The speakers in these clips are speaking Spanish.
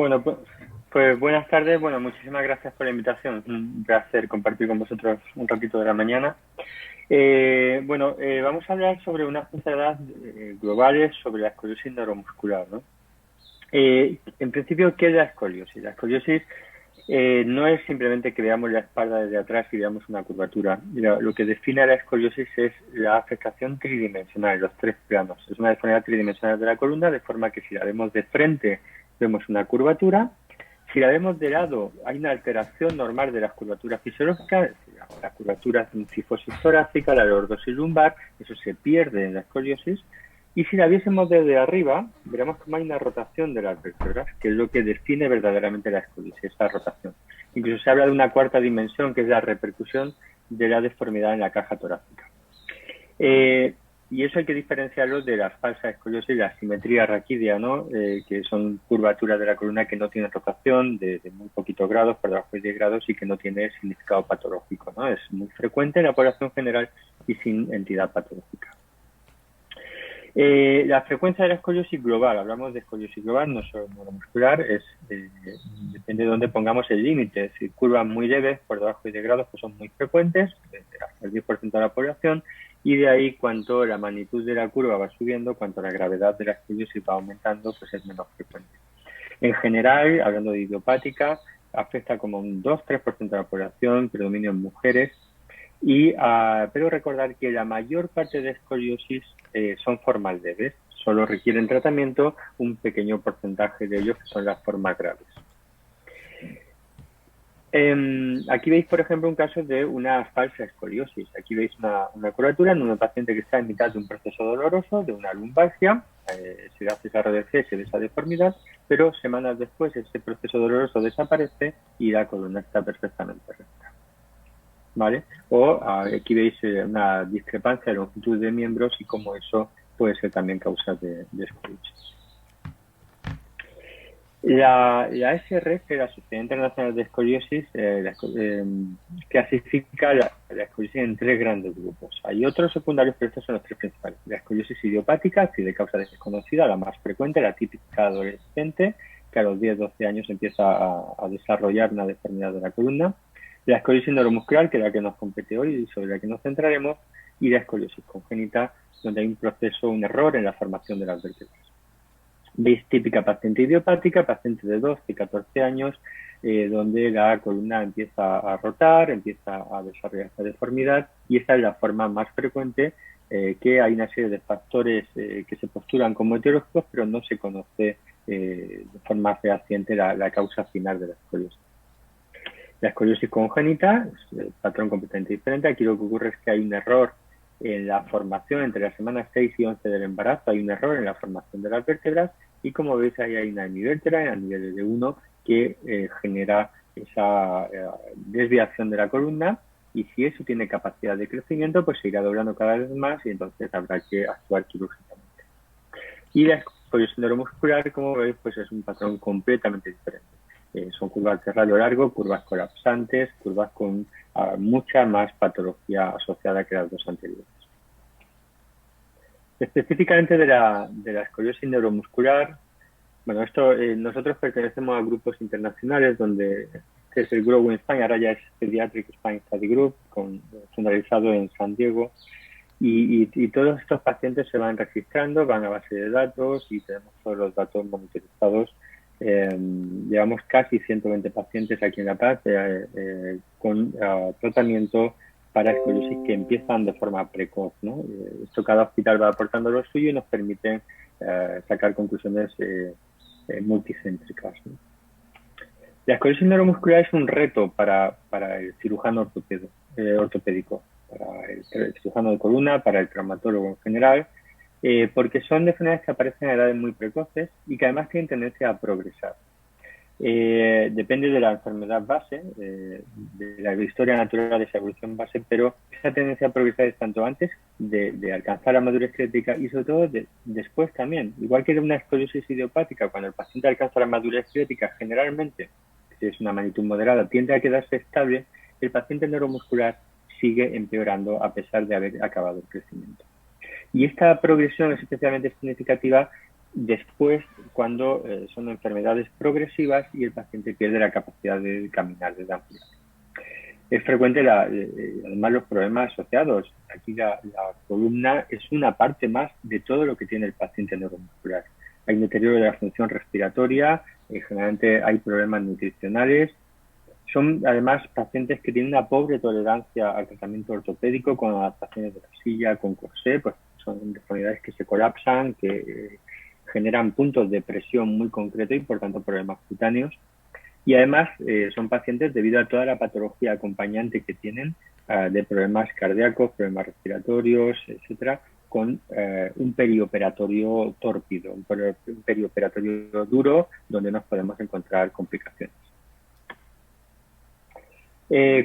Bueno, pues buenas tardes. Bueno, muchísimas gracias por la invitación. Un placer compartir con vosotros un ratito de la mañana. Vamos a hablar sobre unas pinceladas globales sobre la escoliosis neuromuscular, ¿no? En principio, ¿qué es la escoliosis? La escoliosis no es simplemente que veamos la espalda desde atrás y veamos una curvatura. Lo que define a la escoliosis es la afectación tridimensional, los tres planos. Es una deformidad tridimensional de la columna, de forma que si la vemos de frente vemos una curvatura. Si la vemos de lado, hay una alteración normal de las curvaturas fisiológicas, es decir, la curvatura cifosis torácica, la lordosis lumbar, eso se pierde en la escoliosis. Y si la viésemos desde arriba, veremos cómo hay una rotación de las vértebras, que es lo que define verdaderamente la escoliosis, esa rotación. Incluso se habla de una cuarta dimensión, que es la repercusión de la deformidad en la caja torácica. Y eso hay que diferenciarlo de la falsa escoliosis y la simetría raquídea, ¿no? Que son curvaturas de la columna que no tienen rotación de muy poquitos grados, por debajo de 10 grados, y que no tiene significado patológico, ¿no? Es muy frecuente en la población general y sin entidad patológica. La frecuencia de la escoliosis global, hablamos de escoliosis global, no solo neuromuscular, depende de dónde pongamos el límite. Si curvas muy leves, por debajo de 10 grados, pues son muy frecuentes, hasta el 10% de la población, y de ahí cuanto la magnitud de la curva va subiendo, cuanto la gravedad de la escoliosis va aumentando, pues es menos frecuente. En general, hablando de idiopática, afecta como un 2-3% de la población, predominio en mujeres, pero recordar que la mayor parte de escoliosis son formas leves, solo requieren tratamiento un pequeño porcentaje de ellos que son las formas graves. Aquí veis, por ejemplo, un caso de una falsa escoliosis. Aquí veis una curvatura en una paciente que está en mitad de un proceso doloroso, de una lumbalgia, se hace esa RDC, se ve esa deformidad, pero semanas después ese proceso doloroso desaparece y la columna está perfectamente recta. ¿Vale? O aquí veis una discrepancia de longitud de miembros y cómo eso puede ser también causa de escoliosis. La SRF, la Sociedad Internacional de Escoliosis, clasifica la escoliosis en tres grandes grupos. Hay otros secundarios, pero estos son los tres principales. La escoliosis idiopática, que de causa desconocida, la más frecuente, la típica adolescente, que a los 10-12 años empieza a desarrollar una deformidad de la columna. La escoliosis neuromuscular, que es la que nos compete hoy y sobre la que nos centraremos, y la escoliosis congénita, donde hay un proceso, un error en la formación de las vértebras. Veis típica paciente idiopática, paciente de 12 y 14 años, donde la columna empieza a rotar, empieza a desarrollar esta deformidad, y esta es la forma más frecuente, que hay una serie de factores que se postulan como etiológicos, pero no se conoce de forma fehaciente la causa final de la escoliosis. La escoliosis congénita es el patrón completamente diferente. Aquí lo que ocurre es que hay un error en la formación entre las semanas 6 y 11 del embarazo, hay un error en la formación de las vértebras, y como veis ahí hay una hemivértebra a nivel de 1 que genera esa desviación de la columna, y si eso tiene capacidad de crecimiento, pues se irá doblando cada vez más y entonces habrá que actuar quirúrgicamente. Y la escoliosis neuromuscular, como veis, pues es un patrón completamente diferente. Son curvas de radio largo, curvas colapsantes, curvas con mucha más patología asociada que las dos anteriores. Específicamente de la escoliosis neuromuscular, bueno, nosotros pertenecemos a grupos internacionales donde este es el Growing Spine, ahora ya es Pediatric Spine Study Group, centralizado en San Diego, y todos estos pacientes se van registrando, van a base de datos y tenemos todos los datos monitorizados. Llevamos casi 120 pacientes aquí en La Paz con tratamiento para escoliosis que empiezan de forma precoz, ¿no? Esto cada hospital va aportando lo suyo y nos permite sacar conclusiones multicéntricas, ¿no? La escoliosis neuromuscular es un reto para el cirujano ortopédico, para el cirujano de columna, para el traumatólogo en general, porque son deformidades que aparecen a edades muy precoces y que además tienen tendencia a progresar. Depende de la enfermedad base, de la historia natural de esa evolución base, pero esa tendencia a progresar es tanto antes de alcanzar la madurez crítica y sobre todo después también. Igual que de una escoliosis idiopática, cuando el paciente alcanza la madurez crítica, generalmente, si es una magnitud moderada, tiende a quedarse estable, el paciente neuromuscular sigue empeorando a pesar de haber acabado el crecimiento. Y esta progresión es especialmente significativa después cuando son enfermedades progresivas y el paciente pierde la capacidad de caminar, de ampliar. Es frecuente además los problemas asociados. Aquí la columna es una parte más de todo lo que tiene el paciente neuromuscular. Hay deterioro de la función respiratoria, generalmente hay problemas nutricionales. Son además pacientes que tienen una pobre tolerancia al tratamiento ortopédico con adaptaciones de la silla, con corsé, pues son deformidades que se colapsan, que generan puntos de presión muy concretos y por tanto problemas cutáneos. Y además son pacientes debido a toda la patología acompañante que tienen de problemas cardíacos, problemas respiratorios, etcétera, con un perioperatorio tórpido, un perioperatorio duro donde nos podemos encontrar complicaciones.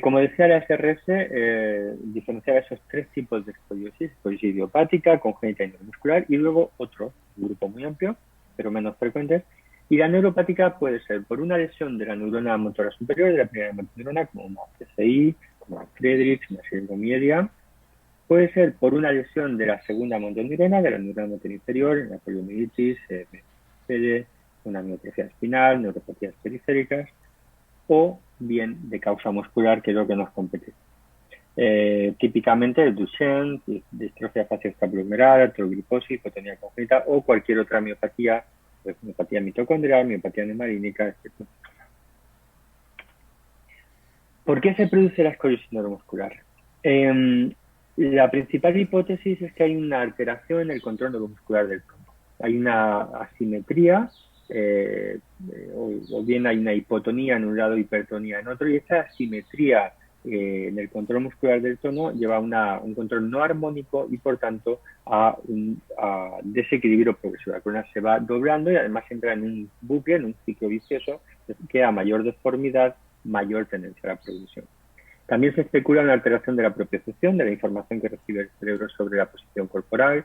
Como decía la SRS, diferenciaba esos tres tipos de escoliosis: escoliosis idiopática, congénita y neuromuscular, y luego otro, un grupo muy amplio, pero menos frecuentes. Y la neuropática puede ser por una lesión de la neurona motora superior, de la primera neurona, como una PCI, como una Friedreich, una sindromielia. Puede ser por una lesión de la segunda motoneurona, de la neurona motora inferior, una poliomielitis, una miotrofia espinal, neuropatías periféricas, o bien de causa muscular, que es lo que nos compete. Típicamente el Duchenne, distrofia facioscapulohumeral, artrogriposis, hipotonía congénita o cualquier otra miopatía, pues, miopatía mitocondrial, miopatía neumarínica, etc. ¿Por qué se produce la escoliosis neuromuscular? La principal hipótesis es que hay una alteración en el control neuromuscular del tronco. Hay una asimetría, o bien hay una hipotonía en un lado, hipertonía en otro, y esa asimetría en el control muscular del tono lleva a un control no armónico y por tanto a un desequilibrio progresivo. La columna se va doblando y además entra en un bucle, en un ciclo vicioso, que a mayor deformidad, mayor tendencia a la progresión. También se especula en la alteración de la propiocepción, de la información que recibe el cerebro sobre la posición corporal.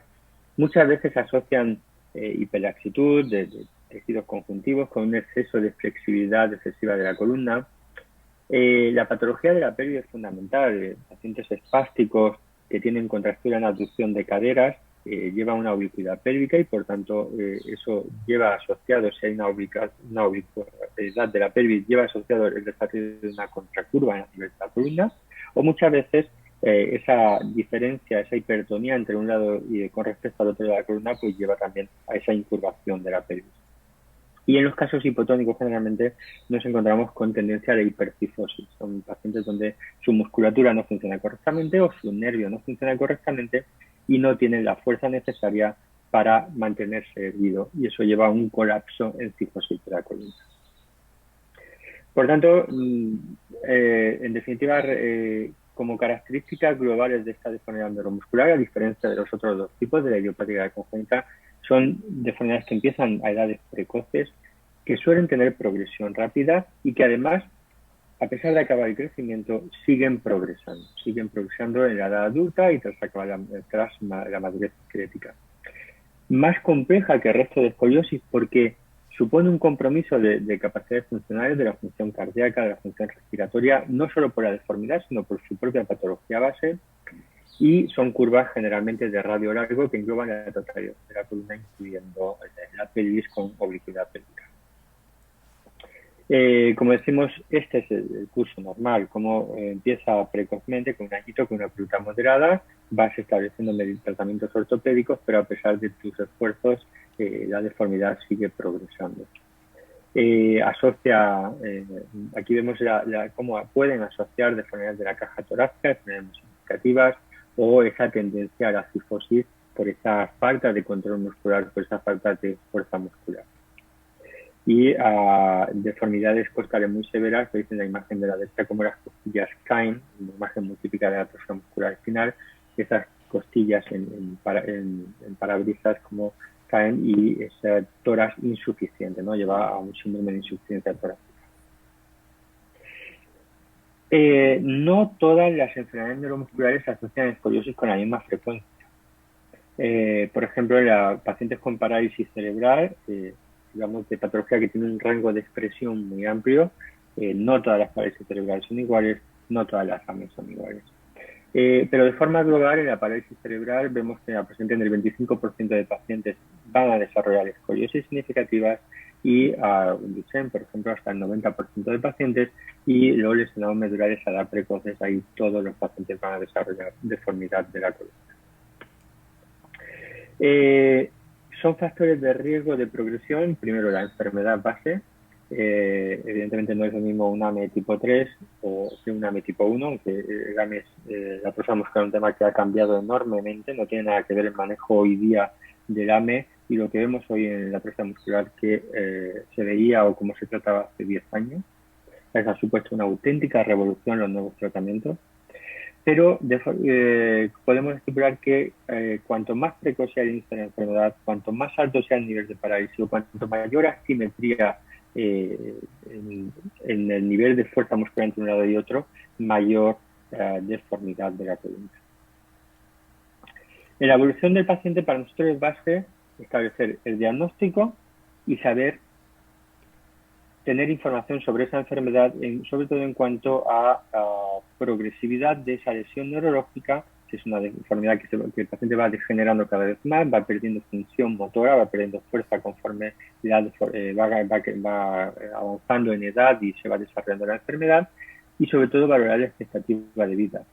Muchas veces se asocian hiperlaxitud de tejidos conjuntivos con un exceso de flexibilidad excesiva de la columna. La patología de la pelvis es fundamental. Pacientes espásticos que tienen contractura en abducción de caderas lleva una ubicuidad pélvica y por tanto eso lleva asociado, si hay una ubicuidad de la pelvis, lleva asociado el desarrollo de una contracurva en la nivel de la columna, o muchas veces esa diferencia, esa hipertonía entre un lado y con respecto al otro de la columna, pues lleva también a esa incurvación de la pelvis. Y en los casos hipotónicos generalmente nos encontramos con tendencia de hipercifosis. Son pacientes donde su musculatura no funciona correctamente o su nervio no funciona correctamente y no tienen la fuerza necesaria para mantenerse erguido. Y eso lleva a un colapso en cifosis de la columna. Por tanto, en definitiva, como características globales de esta deformidad neuromuscular, a diferencia de los otros dos tipos de la idiopática y la congénita, son deformidades que empiezan a edades precoces, que suelen tener progresión rápida y que además, a pesar de acabar el crecimiento, siguen progresando en la edad adulta y tras la madurez esquelética. Más compleja que el resto de escoliosis porque supone un compromiso de capacidades funcionales, de la función cardíaca, de la función respiratoria, no solo por la deformidad, sino por su propia patología base, y son curvas generalmente de radio largo que engloban la totalidad de la columna, incluyendo la pelvis con oblicuidad pélvica. Como decimos, este es el curso normal, como empieza precozmente con un añito, con una conducta moderada, vas estableciendo tratamientos ortopédicos, pero a pesar de tus esfuerzos, la deformidad sigue progresando. Aquí vemos cómo pueden asociar deformidades de la caja torácica, deformidades significativas, o esa tendencia a la cifosis por esa falta de control muscular, por esa falta de fuerza muscular. Y deformidades costales muy severas, veis en la imagen de la derecha como las costillas caen, una imagen muy típica de la atrofia muscular espinal, esas costillas en parabrisas como caen y ese tórax insuficiente, ¿no? Lleva a un síndrome de insuficiencia torácica. No todas las enfermedades neuromusculares se asocian a escoliosis con la misma frecuencia. Por ejemplo, en pacientes con parálisis cerebral, digamos, de patología que tiene un rango de expresión muy amplio, no todas las parálisis cerebrales son iguales, no todas las AME son iguales. Pero de forma global, en la parálisis cerebral vemos que presente en el 25% de pacientes van a desarrollar escoliosis significativas y Duchenne, por ejemplo, hasta el 90% de pacientes, y los lesionados medulares a edad precoces, ahí todos los pacientes van a desarrollar deformidad de la columna. Son factores de riesgo de progresión. Primero, la enfermedad base. Evidentemente no es lo mismo un AME tipo 3 o que un AME tipo 1, aunque el AME la próxima muscular es un tema que ha cambiado enormemente, no tiene nada que ver el manejo hoy día del AME y lo que vemos hoy en la próxima muscular que se veía o como se trataba hace 10 años. Ha supuesto una auténtica revolución los nuevos tratamientos. Pero podemos estipular que cuanto más precoz sea el inicio de la enfermedad, cuanto más alto sea el nivel de parálisis, o cuanto mayor asimetría en el nivel de fuerza muscular entre un lado y otro, mayor deformidad de la columna. En la evolución del paciente, para nosotros es base establecer el diagnóstico y saber tener información sobre esa enfermedad, sobre todo en cuanto a progresividad de esa lesión neurológica, que es una deformidad que el paciente va degenerando cada vez más, va perdiendo función motora, va perdiendo fuerza conforme la edad va avanzando en edad y se va desarrollando la enfermedad, y sobre todo valorar la expectativa de vida.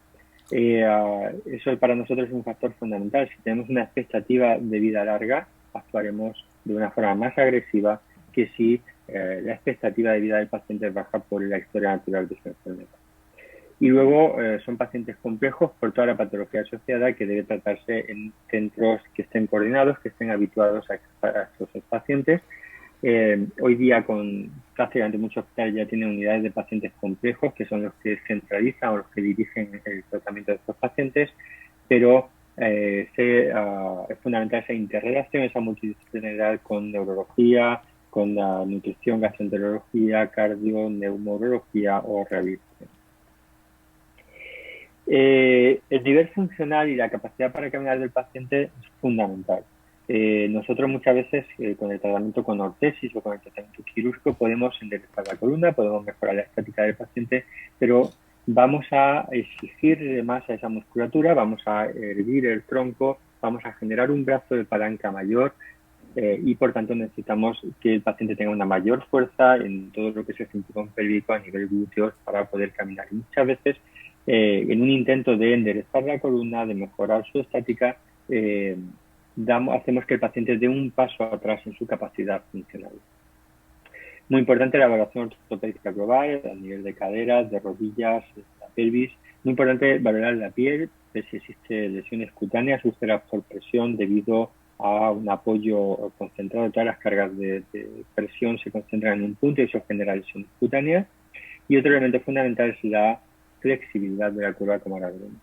Eso para nosotros es un factor fundamental. Si tenemos una expectativa de vida larga, actuaremos de una forma más agresiva que si la expectativa de vida del paciente es baja por la historia natural de su enfermedad. Y luego son pacientes complejos por toda la patología asociada, que debe tratarse en centros que estén coordinados, que estén habituados a estos pacientes. Hoy día prácticamente muchos hospitales ya tienen unidades de pacientes complejos, que son los que centralizan o los que dirigen el tratamiento de estos pacientes, pero es fundamental esa interrelación, esa multidisciplinaridad con neurología, con la nutrición, gastroenterología, cardio, neumología o rehabilitación. El nivel funcional y la capacidad para caminar del paciente es fundamental. Nosotros muchas veces con el tratamiento con ortesis o con el tratamiento quirúrgico podemos enderezar la columna, podemos mejorar la estática del paciente, pero vamos a exigir más a esa musculatura, vamos a erguir el tronco, vamos a generar un brazo de palanca mayor, y por tanto necesitamos que el paciente tenga una mayor fuerza en todo lo que es el cinturón pélvico a nivel glúteos para poder caminar. Y muchas veces en un intento de enderezar la columna, de mejorar su estática, hacemos que el paciente dé un paso atrás en su capacidad funcional. Muy importante la evaluación ortopédica global a nivel de caderas, de rodillas, de la pelvis. Muy importante valorar la piel, ver si existe lesiones cutáneas, úlceras por presión debido a un apoyo concentrado. Todas las cargas de presión se concentran en un punto y eso genera lesiones cutáneas. Y otro elemento fundamental es la flexibilidad de la curva, como ahora veremos.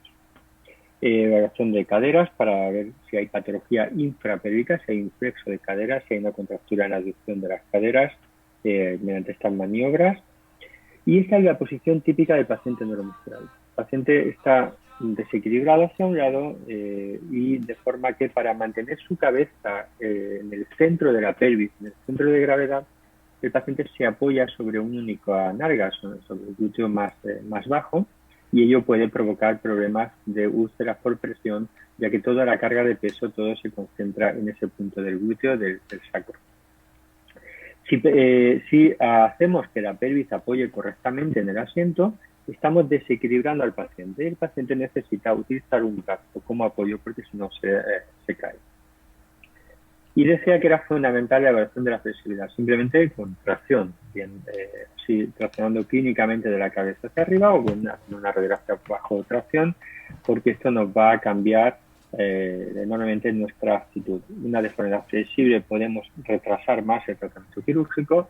Evaluación de caderas para ver si hay patología infrapélvica, si hay inflexo de caderas, si hay una contractura en la aducción de las caderas mediante estas maniobras. Y esta es la posición típica del paciente neuromuscular. El paciente está desequilibrado hacia un lado y de forma que para mantener su cabeza en el centro de la pelvis, en el centro de gravedad, el paciente se apoya sobre un único nalga, sobre el glúteo más bajo, y ello puede provocar problemas de úlceras por presión, ya que toda la carga de peso, todo se concentra en ese punto del glúteo, del sacro. Si hacemos que la pelvis apoye correctamente en el asiento, estamos desequilibrando al paciente. El paciente necesita utilizar un brazo como apoyo porque si no se cae. Y decía que era fundamental la evaluación de la flexibilidad, simplemente con tracción, bien, traccionando clínicamente de la cabeza hacia arriba o con una radiografía bajo tracción, porque esto nos va a cambiar enormemente nuestra actitud. Una deformidad flexible podemos retrasar más el tratamiento quirúrgico,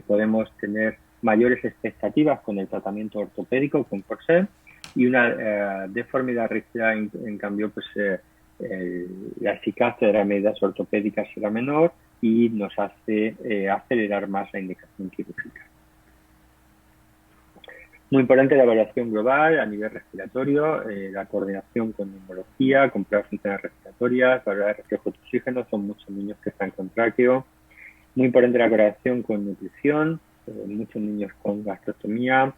podemos tener mayores expectativas con el tratamiento ortopédico, con corsé, y una deformidad rígida, en cambio, pues la eficacia de las medidas ortopédicas será menor y nos hace acelerar más la indicación quirúrgica. Muy importante la evaluación global a nivel respiratorio, la coordinación con neumología, con pruebas funcionales respiratorias, valorar el reflejo de oxígeno, son muchos niños que están con tráqueo. Muy importante la correlación con nutrición, muchos niños con gastrostomía,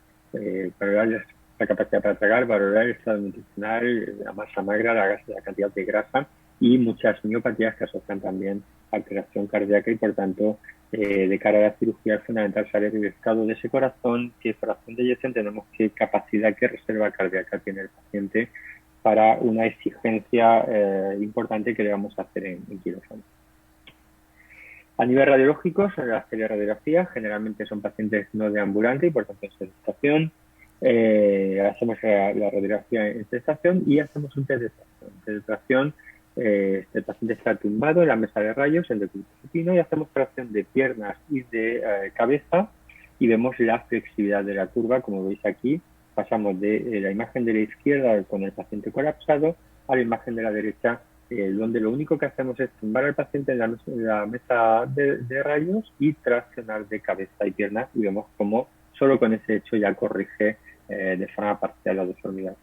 valorar la capacidad para tragar, valorar el estado nutricional, la masa magra, la cantidad de grasa y muchas miopatías que asocian también alteración cardíaca y, por tanto, de cara a la cirugía es fundamental saber el estado de ese corazón, qué corazón tenemos, qué capacidad, qué reserva cardíaca tiene el paciente para una exigencia importante que le vamos a hacer en quirófano. A nivel radiológico, sobre las teleradiografías, generalmente son pacientes no deambulantes y por tanto en sedestación. Hacemos la radiografía en sedestación y hacemos un test de tracción. En test de tracción, el paciente está tumbado en la mesa de rayos, el decúbito supino, y hacemos tracción de piernas y de cabeza y vemos la flexibilidad de la curva, como veis aquí. Pasamos de la imagen de la izquierda con el paciente colapsado a la imagen de la derecha, donde lo único que hacemos es tumbar al paciente en la mesa de rayos y traccionar de cabeza y piernas, y vemos cómo solo con ese hecho ya corrige de forma parcial la deformidad.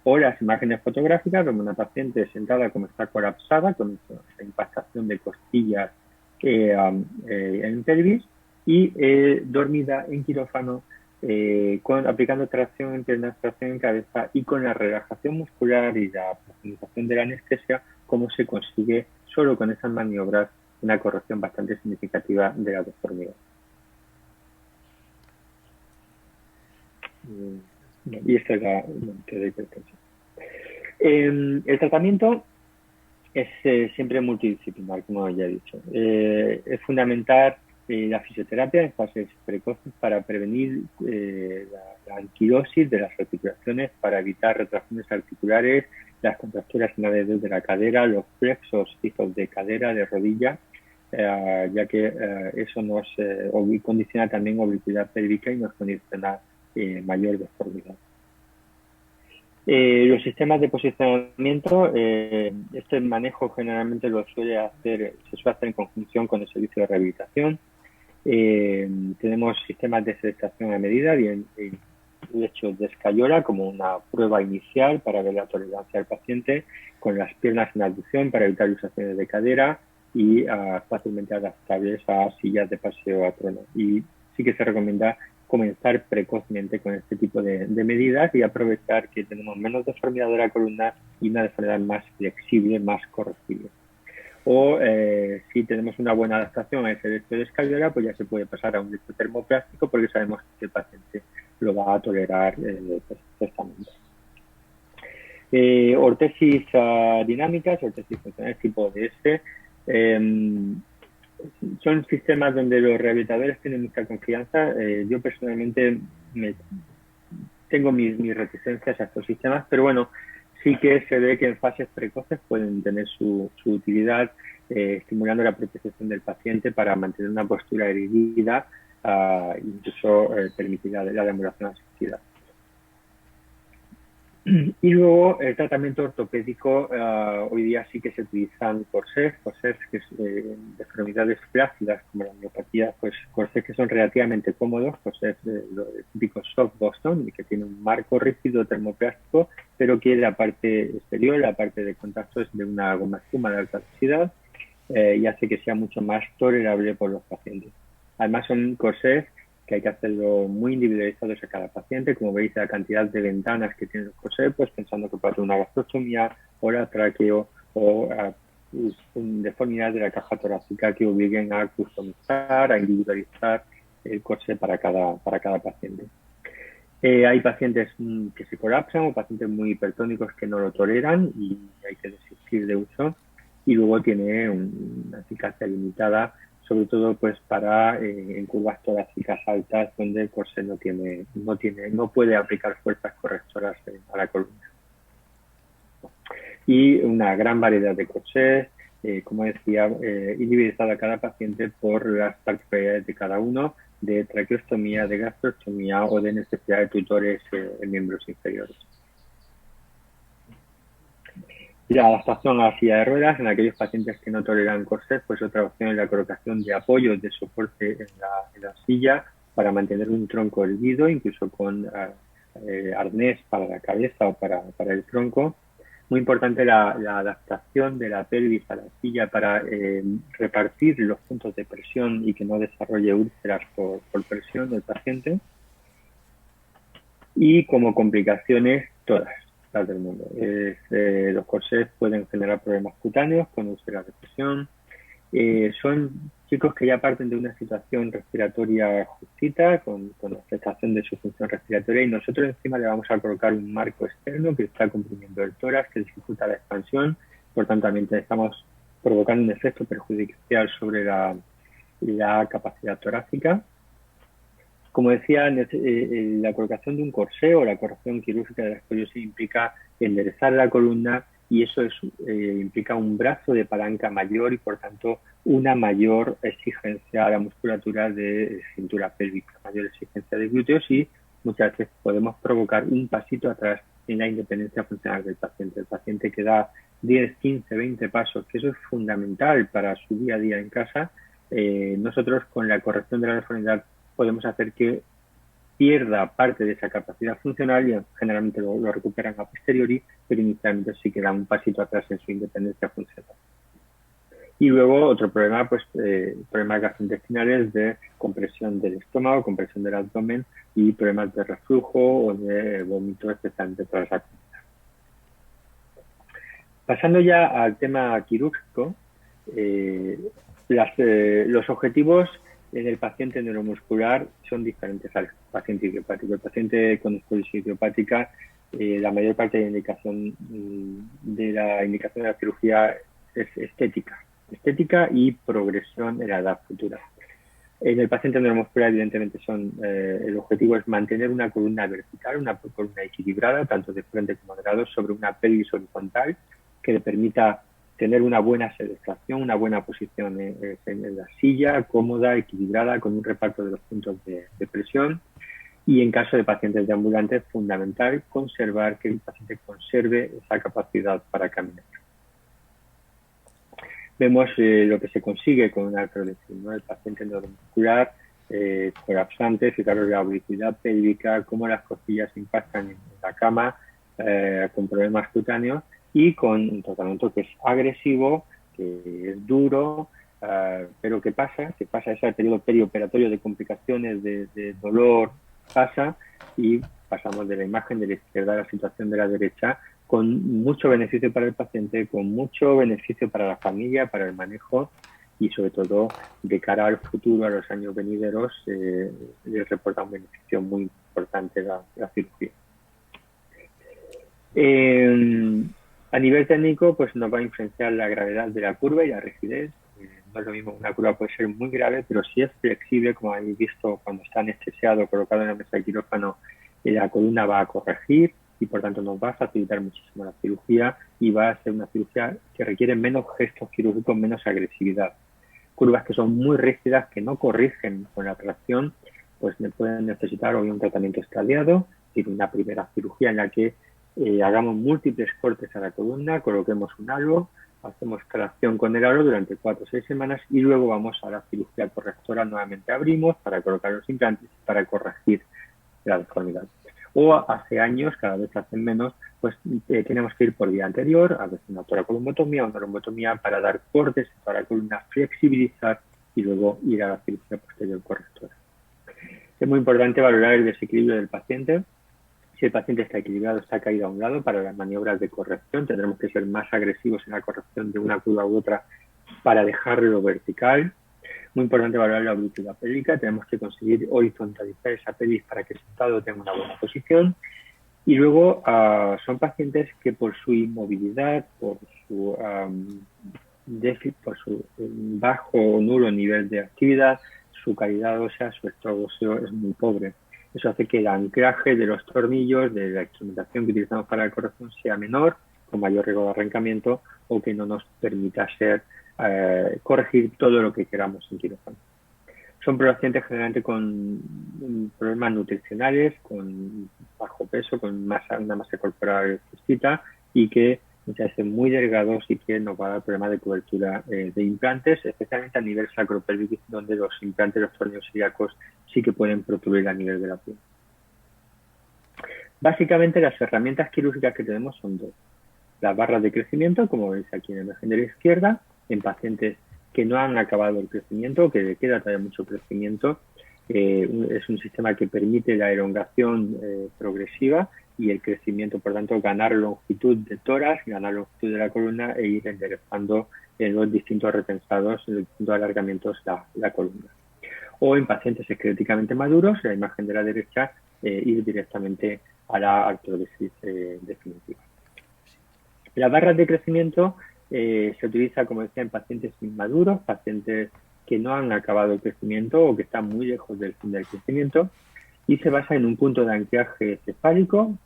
O las imágenes fotográficas, vemos una paciente sentada como está colapsada, con esa impactación de costillas en pelvis, y dormida en quirófano, aplicando tracción en piernas, tracción en cabeza, y con la relajación muscular y la profundización de la anestesia, cómo se consigue solo con esas maniobras una corrección bastante significativa de la deformidad. Y esta es la de hipertensión. El tratamiento es siempre multidisciplinar, como ya he dicho. Es fundamental la fisioterapia en fases precoces para prevenir la anquilosis de las articulaciones, para evitar retracciones articulares, las contracturas en alrededor de la cadera, los flexos fijos de cadera, de rodilla, ya que eso nos condiciona también oblicuidad pélvica y nos condiciona mayor deformidad. Los sistemas de posicionamiento, este manejo generalmente se suele hacer en conjunción con el servicio de rehabilitación. Tenemos sistemas de sedestación a medida, bien hechos de escayola como una prueba inicial para ver la tolerancia del paciente, con las piernas en abducción para evitar luxaciones de cadera y fácilmente adaptables a sillas de paseo a trono. Y sí que se recomienda comenzar precozmente con este tipo de medidas y aprovechar que tenemos menos deformidad de la columna y una deformidad más flexible, más corregible. O si tenemos una buena adaptación a ese lecho de escayola, pues ya se puede pasar a un lecho termoplástico porque sabemos que el paciente lo va a tolerar perfectamente. Ortesis dinámicas, ortesis funcionales tipo ODS, son sistemas donde los rehabilitadores tienen mucha confianza. Yo personalmente tengo mis reticencias a estos sistemas, pero bueno, sí que se ve que en fases precoces pueden tener su utilidad, estimulando la propiocepción del paciente para mantener una postura erguida, incluso permitir la deambulación asistida. Y luego el tratamiento ortopédico, hoy día sí que se utilizan corsés que es deformidades flácidas como la miopatía, pues corsés que son relativamente cómodos, corsés los típicos soft Boston, y que tiene un marco rígido termoplástico, pero que la parte exterior, la parte de contacto es de una goma espuma de alta densidad, y hace que sea mucho más tolerable por los pacientes. Además son corsés que hay que hacerlo muy individualizados a cada paciente. Como veis, la cantidad de ventanas que tiene el corsé, pues pensando que puede ser una gastrostomía o la tráqueo o deformidad de la caja torácica que obliguen a customizar, a individualizar el corsé para cada paciente. Hay pacientes que se colapsan o pacientes muy hipertónicos que no lo toleran y hay que desistir de uso. Y luego tiene una eficacia limitada, sobre todo pues para en curvas torácicas altas donde el corsé no puede aplicar fuerzas correctoras a la columna. Y una gran variedad de corsés, como decía, individualizada a cada paciente por las particularidades de cada uno, de traqueostomía, de gastrostomía o de necesidad de tutores en miembros inferiores. La adaptación a la silla de ruedas en aquellos pacientes que no toleran corsés, pues otra opción es la colocación de apoyos de soporte en la silla para mantener un tronco erguido, incluso con arnés para la cabeza o para el tronco. Muy importante la adaptación de la pelvis a la silla para repartir los puntos de presión y que no desarrolle úlceras por presión del paciente. Y como complicaciones, todas las del mundo. Los corsés pueden generar problemas cutáneos con úlceras de presión, Son chicos que ya parten de una situación respiratoria justita, con afectación de su función respiratoria, y nosotros encima le vamos a colocar un marco externo que está comprimiendo el tórax, que dificulta la expansión. Por tanto, también estamos provocando un efecto perjudicial sobre la capacidad torácica. Como decía, la colocación de un corsé o la corrección quirúrgica de la escoliosis implica enderezar la columna, y eso implica un brazo de palanca mayor y, por tanto, una mayor exigencia a la musculatura de cintura pélvica, mayor exigencia de glúteos, y muchas veces podemos provocar un pasito atrás en la independencia funcional del paciente. El paciente que da 10, 15, 20 pasos, que eso es fundamental para su día a día en casa, nosotros con la corrección de la deformidad podemos hacer que pierda parte de esa capacidad funcional, y generalmente lo recuperan a posteriori, pero inicialmente sí que da un pasito atrás en su independencia funcional. Y luego otro problema, pues problemas gastrointestinales de compresión del estómago, compresión del abdomen, y problemas de reflujo o de vómito, especialmente tras la comida. Pasando ya al tema quirúrgico, los objetivos en el paciente neuromuscular son diferentes al paciente idiopático. El paciente con escoliosis idiopática, la mayor parte de la indicación de la cirugía es estética y progresión en la edad futura. En el paciente neuromuscular, evidentemente, el objetivo es mantener una columna vertical, una columna equilibrada, tanto de frente como de lado, sobre una pelvis horizontal, que le permita tener una buena sedación, una buena posición en la silla, cómoda, equilibrada, con un reparto de los puntos de presión. Y en caso de pacientes deambulantes, es fundamental conservar que el paciente conserve esa capacidad para caminar. Vemos lo que se consigue con una artrodesis, ¿no? El paciente neuromuscular colapsante, fijaros la oblicuidad pélvica, cómo las costillas impactan en la cama, con problemas cutáneos, y con un tratamiento que es agresivo, que es duro, pero ¿qué pasa? Que pasa ese periodo perioperatorio de complicaciones, de dolor, pasa, y pasamos de la imagen de la izquierda a la situación de la derecha, con mucho beneficio para el paciente, con mucho beneficio para la familia, para el manejo, y sobre todo de cara al futuro, a los años venideros, les reporta un beneficio muy importante la cirugía. A nivel técnico, pues nos va a influenciar la gravedad de la curva y la rigidez. No es lo mismo, una curva puede ser muy grave, pero si es flexible, como habéis visto cuando está anestesiado, colocado en la mesa de quirófano, la columna va a corregir y por tanto nos va a facilitar muchísimo la cirugía, y va a ser una cirugía que requiere menos gestos quirúrgicos, menos agresividad. Curvas que son muy rígidas, que no corrigen con la tracción, pues pueden necesitar hoy un tratamiento escaleado, es decir, una primera cirugía en la que hagamos múltiples cortes a la columna, coloquemos un halo, hacemos tracción con el halo durante 4 o 6 semanas, y luego vamos a la cirugía correctora. Nuevamente abrimos para colocar los implantes, para corregir la deformidad. O hace años, cada vez hacen menos, pues tenemos que ir por vía anterior, a veces una toracolumbotomía o una rombotomía, para dar cortes a la columna, flexibilizar y luego ir a la cirugía posterior correctora. Es muy importante valorar el desequilibrio del paciente. Si el paciente está equilibrado, está caído a un lado, para las maniobras de corrección tendremos que ser más agresivos en la corrección de una curva u otra para dejarlo vertical. Muy importante valorar la oblicuidad pélvica. Tenemos que conseguir horizontalizar esa pelvis para que el sentado tenga una buena posición. Y luego son pacientes que por su inmovilidad, por su déficit, por su bajo o nulo nivel de actividad, su calidad ósea, su estado óseo es muy pobre. Eso hace que el anclaje de los tornillos, de la instrumentación que utilizamos para la corrección, sea menor, con mayor riesgo de arrancamiento, o que no nos permita corregir todo lo que queramos en quirófano. Son pacientes generalmente con problemas nutricionales, con bajo peso, con una masa corporal justita, y que muchas veces muy delgados, y que nos va a dar problemas de cobertura de implantes, especialmente a nivel sacropélvico, donde los implantes, los tornillos ilíacos, sí que pueden protruir a nivel de la piel. Básicamente, las herramientas quirúrgicas que tenemos son dos. Las barras de crecimiento, como veis aquí en la imagen de la izquierda, en pacientes que no han acabado el crecimiento, que le queda todavía mucho crecimiento, Es un sistema que permite la elongación progresiva y el crecimiento, por tanto, ganar longitud de tórax, ganar longitud de la columna e ir enderezando en los distintos retensados, en los distintos alargamientos la columna. O en pacientes esqueléticamente maduros, la imagen de la derecha, ir directamente a la artrodesis definitiva. Las barras de crecimiento se utiliza, como decía, en pacientes inmaduros, pacientes que no han acabado el crecimiento o que están muy lejos del fin del crecimiento, y se basa en un punto de anclaje cefálico,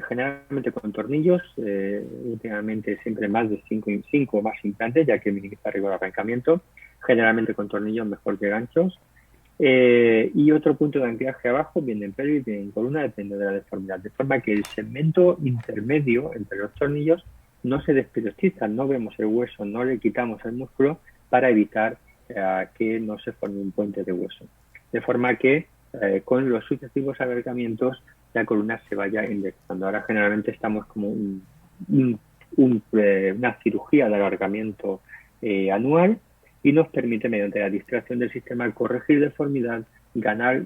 generalmente con tornillos, últimamente siempre más de 5 o más implantes, ya que minimiza riesgo de arrancamiento, generalmente con tornillos mejor que ganchos. Y otro punto de anclaje abajo, bien en pelvis, bien en columna, depende de la deformidad. De forma que el segmento intermedio entre los tornillos no se desperiodiza, no vemos el hueso, no le quitamos el músculo para evitar que no se forme un puente de hueso. De forma que con los sucesivos alargamientos la columna se vaya indexando. Ahora generalmente estamos como una cirugía de alargamiento anual, y nos permite, mediante la distracción del sistema, corregir deformidad, ganar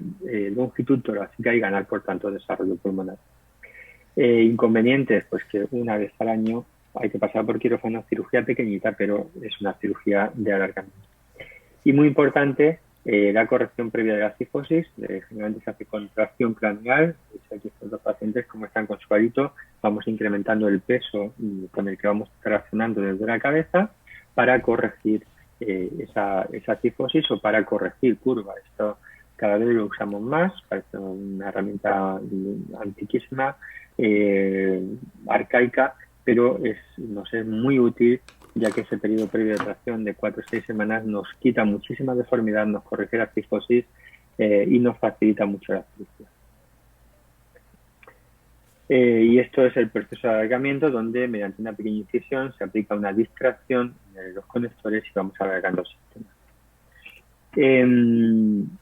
longitud torácica y ganar, por tanto, desarrollo pulmonar. Inconvenientes, pues que una vez al año hay que pasar por quirófano, cirugía pequeñita, pero es una cirugía de alargamiento. Y muy importante, la corrección previa de la cifosis, generalmente se hace con tracción craneal. Aquí estos dos pacientes, como están con su arito, vamos incrementando el peso con el que vamos traccionando desde la cabeza para corregir esa cifosis o para corregir curva. Esto cada vez lo usamos más, parece una herramienta antiquísima, arcaica, pero nos es muy útil, ya que ese periodo previo de tracción de 4 o 6 semanas nos quita muchísima deformidad, nos corrige la cifosis y nos facilita mucho la cirugía. Y esto es el proceso de alargamiento, donde mediante una pequeña incisión se aplica una distracción en los conectores y vamos alargando el sistema.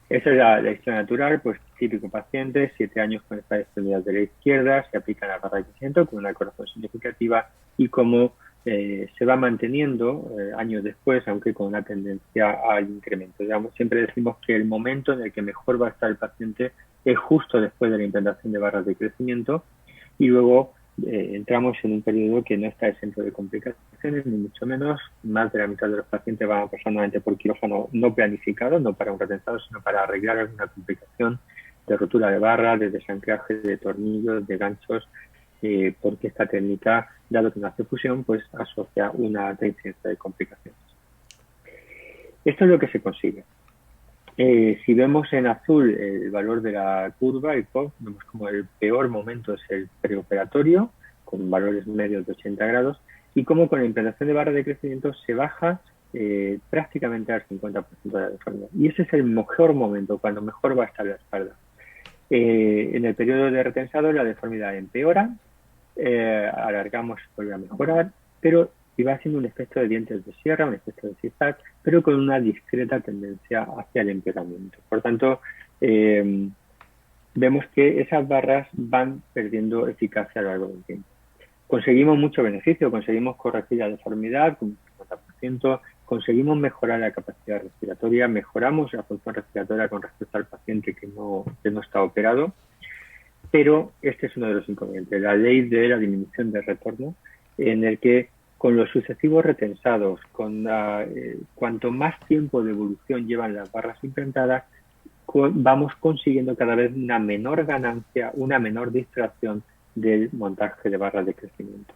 Esa es la historia natural, pues típico paciente, 7 años con esta extremidad de la izquierda, se aplica la barra de crecimiento con una corrección significativa y cómo se va manteniendo años después, aunque con una tendencia al incremento. Digamos, siempre decimos que el momento en el que mejor va a estar el paciente es justo después de la implantación de barras de crecimiento, y luego entramos en un periodo que no está exento de complicaciones, ni mucho menos. Más de la mitad de los pacientes van personalmente por quirófano no planificado, no para un retensado, sino para arreglar alguna complicación de rotura de barra, de desanclaje de tornillos, de ganchos, porque esta técnica, dado que no hace fusión, pues asocia una alta incidencia de complicaciones. Esto es lo que se consigue. Si vemos en azul el valor de la curva, el POC, vemos como el peor momento es el preoperatorio, con valores medios de 80 grados, y como con la implantación de barra de crecimiento se baja prácticamente al 50% de la deformidad. Y ese es el mejor momento, cuando mejor va a estar la espalda. En el periodo de retensado la deformidad empeora, alargamos, vuelve a mejorar, pero y va haciendo un efecto de dientes de sierra, un efecto de zigzag, pero con una discreta tendencia hacia el empeoramiento. Por tanto, vemos que esas barras van perdiendo eficacia a lo largo del tiempo. Conseguimos mucho beneficio, conseguimos corregir la deformidad con un 50%, conseguimos mejorar la capacidad respiratoria, mejoramos la función respiratoria con respecto al paciente que no está operado, pero este es uno de los inconvenientes, la ley de la disminución del retorno, en el que con los sucesivos retensados, cuanto más tiempo de evolución llevan las barras implantadas, vamos consiguiendo cada vez una menor ganancia, una menor distracción del montaje de barras de crecimiento.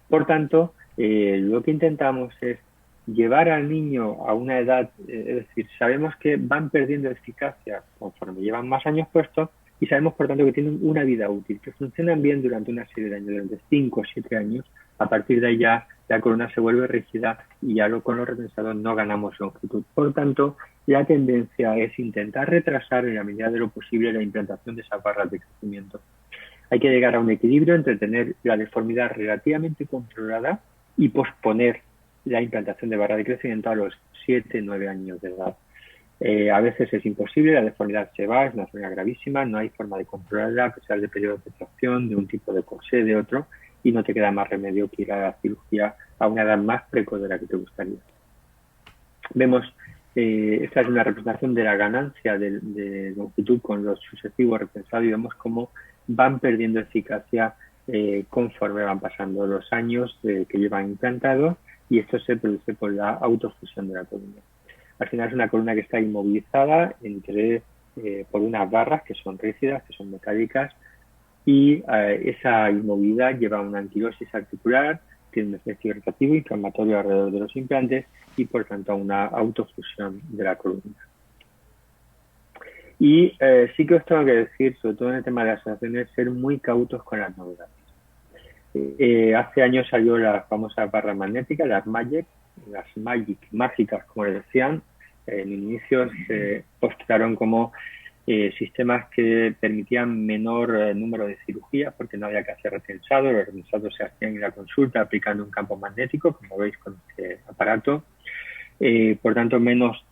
Por tanto, lo que intentamos es llevar al niño a una edad, es decir, sabemos que van perdiendo eficacia conforme llevan más años puestos, y sabemos, por tanto, que tienen una vida útil, que funcionan bien durante una serie de años, durante 5 o 7 años. A partir de ahí ya la columna se vuelve rígida y ya con los retensados no ganamos longitud. Por tanto, la tendencia es intentar retrasar en la medida de lo posible la implantación de esas barras de crecimiento. Hay que llegar a un equilibrio entre tener la deformidad relativamente controlada y posponer la implantación de barra de crecimiento a los 7 o 9 años de edad. A veces es imposible, la deformidad se va, es una deformidad gravísima, no hay forma de controlarla a pesar de periodos de tracción, de un tipo de corsé, de otro, y no te queda más remedio que ir a la cirugía a una edad más precoz de la que te gustaría. Vemos Esta es una representación de la ganancia de longitud con los sucesivos repensados y vemos cómo van perdiendo eficacia conforme van pasando los años que llevan implantados, y esto se produce por la autofusión de la columna. Al final es una columna que está inmovilizada por unas barras que son rígidas, que son metálicas, y esa inmovilidad lleva a una anquilosis articular, tiene un efecto irritativo inflamatorio alrededor de los implantes y por tanto a una autofusión de la columna. Y sí que os tengo que decir, sobre todo en el tema de las asociaciones, ser muy cautos con las novedades. Hace años salió la famosa barra magnética, las Magic, mágicas, como le decían. En inicio se postraron como sistemas que permitían menor número de cirugías porque no había que hacer retensado. Los retensados se hacían en la consulta aplicando un campo magnético, como veis con este aparato. Por tanto, menos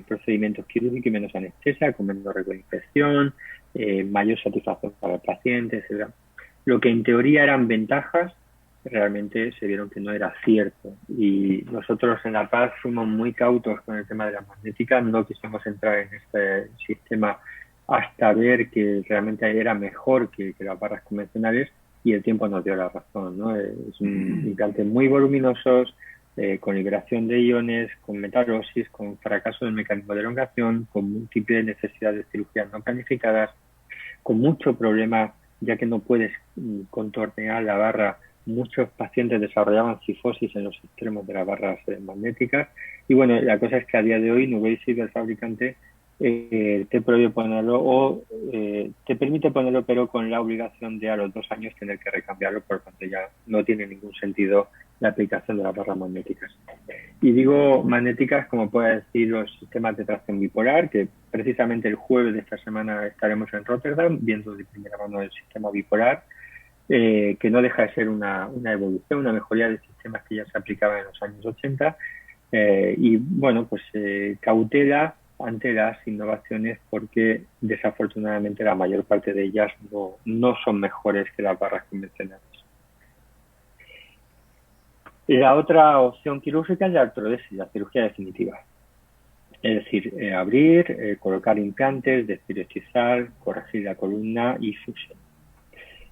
procedimientos quirúrgicos y menos anestesia, con menos riesgo de infección, mayor satisfacción para el paciente, etc. Lo que en teoría eran ventajas, realmente se vieron que no era cierto. Y nosotros en La Paz fuimos muy cautos con el tema de la magnética, no quisimos entrar en este sistema hasta ver que realmente era mejor que las barras convencionales, y el tiempo nos dio la razón, ¿no? Es un implante muy voluminosos, con liberación de iones, con metalosis, con fracaso del mecanismo de elongación, con múltiples necesidades de cirugías no planificadas, con mucho problema ya que no puedes contornear la barra. Muchos pacientes desarrollaban cifosis en los extremos de las barras magnéticas. Y bueno, la cosa es que a día de hoy NuVasive, el fabricante, te prohíbe ponerlo o te permite ponerlo, pero con la obligación de a los 2 años tener que recambiarlo, por lo tanto ya no tiene ningún sentido la aplicación de las barras magnéticas. Y digo magnéticas, como puede decir, los sistemas de tracción bipolar, que precisamente el jueves de esta semana estaremos en Rotterdam viendo de primera mano el sistema bipolar, que no deja de ser una evolución, una mejoría de sistemas que ya se aplicaban en los años 80, y bueno, pues cautela ante las innovaciones, porque desafortunadamente la mayor parte de ellas no son mejores que las barras convencionales. La otra opción quirúrgica es la artrodesis, la cirugía definitiva. Es decir, abrir, colocar implantes, desperiostizar, corregir la columna y fusión.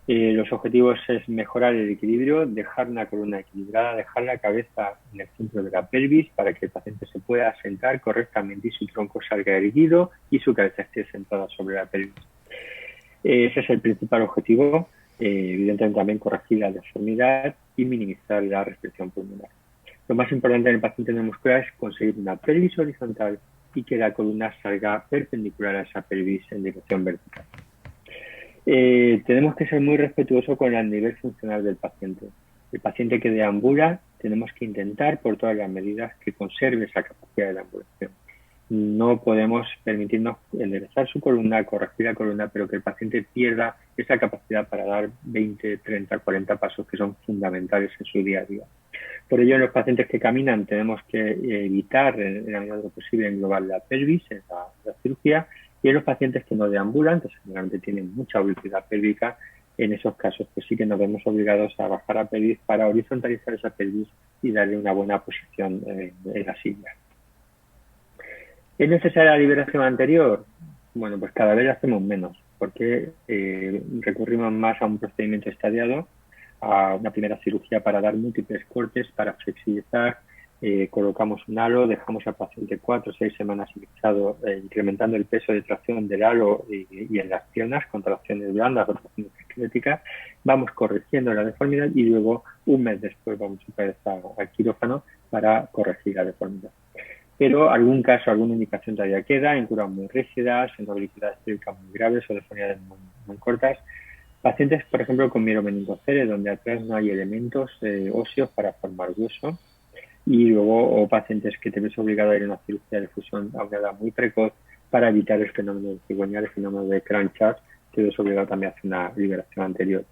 Los objetivos es mejorar el equilibrio, dejar una columna equilibrada, dejar la cabeza en el centro de la pelvis para que el paciente se pueda sentar correctamente y su tronco salga erguido y su cabeza esté sentada sobre la pelvis. Ese es el principal objetivo. Evidentemente también corregir la deformidad y minimizar la restricción pulmonar. Lo más importante en el paciente neuromuscular es conseguir una pelvis horizontal y que la columna salga perpendicular a esa pelvis en dirección vertical. Tenemos que ser muy respetuosos con el nivel funcional del paciente. El paciente que deambula, tenemos que intentar por todas las medidas que conserve esa capacidad de deambulación. No podemos permitirnos enderezar su columna, corregir la columna, pero que el paciente pierda esa capacidad para dar 20, 30, 40 pasos que son fundamentales en su día a día. Por ello, en los pacientes que caminan tenemos que evitar, en la medida de lo posible, englobar la pelvis en la cirugía, y en los pacientes que no deambulan, que generalmente tienen mucha obesidad pélvica, en esos casos pues sí que nos vemos obligados a bajar la pelvis para horizontalizar esa pelvis y darle una buena posición en la silla. ¿Es necesaria la liberación anterior? Bueno, pues cada vez hacemos menos, porque recurrimos más a un procedimiento estadiado, a una primera cirugía para dar múltiples cortes, para flexibilizar, colocamos un halo, dejamos al paciente 4 o 6 semanas ingresado, incrementando el peso de tracción del halo y en las piernas, contracciones blandas o tracciones esqueléticas, vamos corrigiendo la deformidad y luego un mes después vamos a ir al quirófano para corregir la deformidad. Pero algún caso, alguna indicación todavía queda en curas muy rígidas, en debilidades pélvicas muy graves o deformidades muy cortas. Pacientes, por ejemplo, con mielomeningocele, donde atrás no hay elementos óseos para formar hueso, y luego o pacientes que te ves obligado a ir a una cirugía de fusión a una edad muy precoz para evitar el fenómeno de cigüeñal, el fenómeno de Cranchard, te ves obligado también a hacer una liberación anterior.